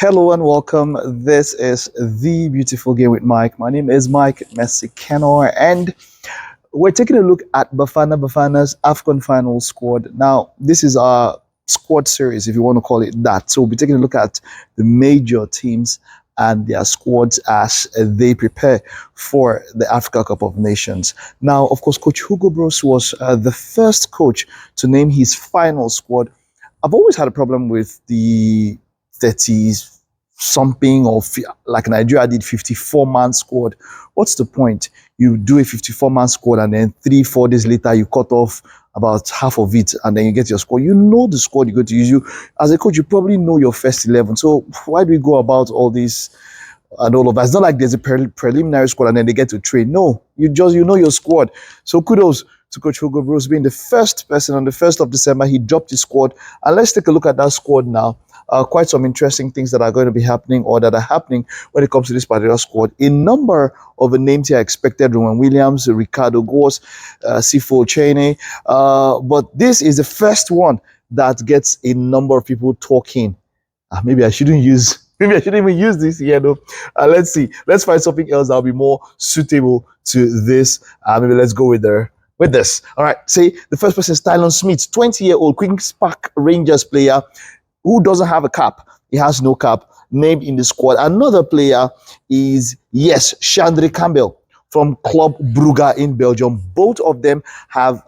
Hello and welcome. This is The Beautiful Game with Mike. My name is Mike Messi-Kenor, and we're taking a look at Bafana's Afcon final squad. Now, this is our squad series, if you want to call it that. So we'll be taking a look at the major teams and their squads as they prepare for the Africa Cup of Nations. Now, of course, Coach Hugo was the first coach to name his final squad. I've always had a problem with the 30s something or like Nigeria did 54-man squad. What's the point? You do a 54-man squad and then 3-4 days later you cut off about half of it and then you get your squad. You know the squad you're going to use. You as a coach, you probably know your first 11. So why do we go about all this and all of that? It's not like there's a preliminary squad and then they get to train. No, you know your squad. So kudos to Coach Hugo being the first person on the 1st of December. He dropped his squad. And let's take a look at that squad now. Quite some interesting things that are going to be happening or that are happening when it comes to this particular squad. A number of the names here expected: Rowan Williams, Ricardo Gors, Sifo Cheney. But this is the first one that gets a number of people talking. Maybe I shouldn't even use this here, though. Let's see. Let's find something else that'll be more suitable to this. Maybe let's go with this. All right. Say the first person is Tylon Smith, 20-year-old Queen's Park Rangers player who doesn't have a cap. He has no cap, named in the squad. Another player is, yes, Chandri Campbell from Club Brugge in Belgium. Both of them have,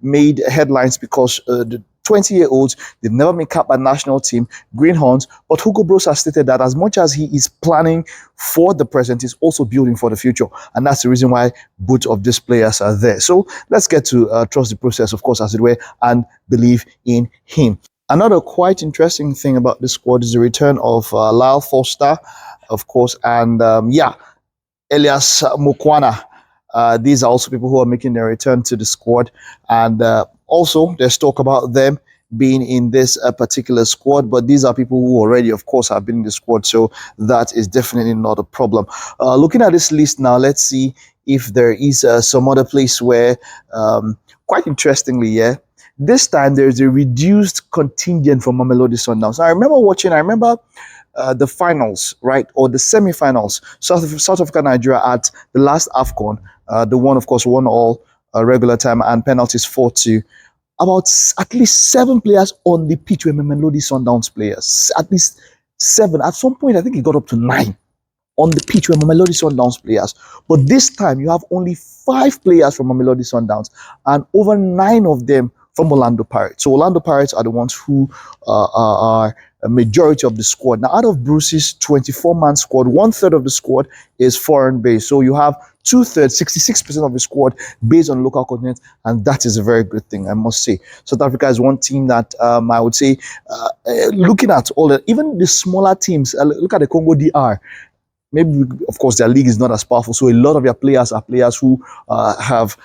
made headlines because the 20-year-olds, they've never made cap at national team, Greenhorns. But Hugo has stated that as much as he is planning for the present, he's also building for the future. And that's the reason why both of these players are there. So let's get to trust the process, of course, as it were, and believe in him. Another quite interesting thing about this squad is the return of Lyle Foster, of course, and Elias Mukwana. These are also people who are making their return to the squad. And also, there's talk about them being in this particular squad, but these are people who already, of course, have been in the squad, so that is definitely not a problem. Looking at this list now, let's see if there is some other place where, quite interestingly, this time there's a reduced contingent from Mamelodi Sundowns. I remember the finals, right, or the semi-finals, South Africa, Nigeria at the last Afcon. The one, of course, won all regular time and penalties 4-2. About at least 7 players on the pitch were Mamelodi Sundowns players. At least 7. At some point, I think it got up to 9 on the pitch were Mamelodi Sundowns players. But this time, you have only 5 players from Mamelodi Sundowns and over 9 of them from Orlando Pirates. So Orlando Pirates are the ones who are a majority of the squad. Now, out of Bruce's 24-man squad, 1/3 of the squad is foreign-based. So you have 2/3, 66% of the squad based on local continent, and that is a very good thing, I must say. South Africa is one team that I would say, looking at even the smaller teams, look at the Congo DR. Maybe, of course, their league is not as powerful, so a lot of their players are players who have,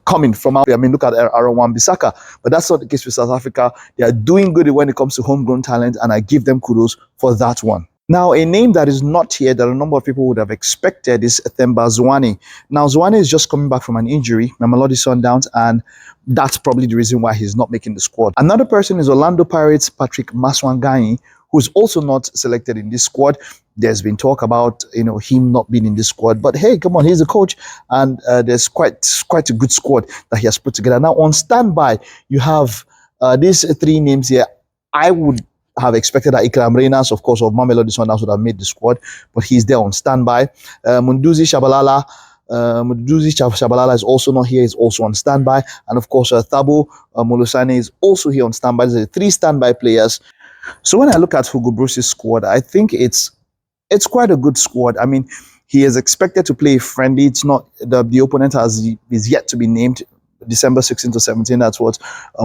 coming from out. Look at Aaron Wan-Bissaka, but that's not the case with South Africa. They are doing good when it comes to homegrown talent, and I give them kudos for that one. Now, a name that is not here that a number of people would have expected is Themba Zwane. Now, Zwane is just coming back from an injury, Mamelodi Sundowns, and that's probably the reason why he's not making the squad. Another person is Orlando Pirates' Patrick Maswanganyi, who is also not selected in this squad. There's been talk about him not being in this squad, but hey, come on, he's a coach, and there's quite a good squad that he has put together. Now on standby, you have these 3 names here. I would have expected that Ikram Reyners, of course, of Mamelodi Sundowns would have made the squad, but he's there on standby. Munduzi Shabalala is also not here, he's also on standby, and of course Thabo Molusane is also here on standby. There's 3 standby players. So when I look at Hugo Bruce's squad, I think it's quite a good squad. I mean, he is expected to play friendly. It's not the opponent is yet to be named. December 16 to 17. That's what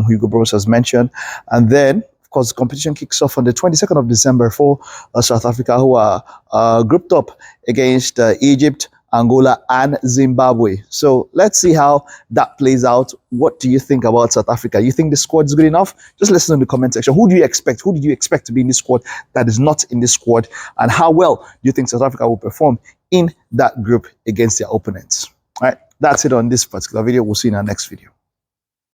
Hugo Bruce has mentioned. And then, of course, the competition kicks off on the 22nd of December for South Africa, who are grouped up against Egypt, Angola, and Zimbabwe. So let's see how that plays out. What do you think about South Africa? You think the squad is good enough? Just listen in the comment section. Who do you expect? Who did you expect to be in this squad that is not in this squad? And how well do you think South Africa will perform in that group against their opponents? All right, that's it on this particular video. We'll see you in our next video.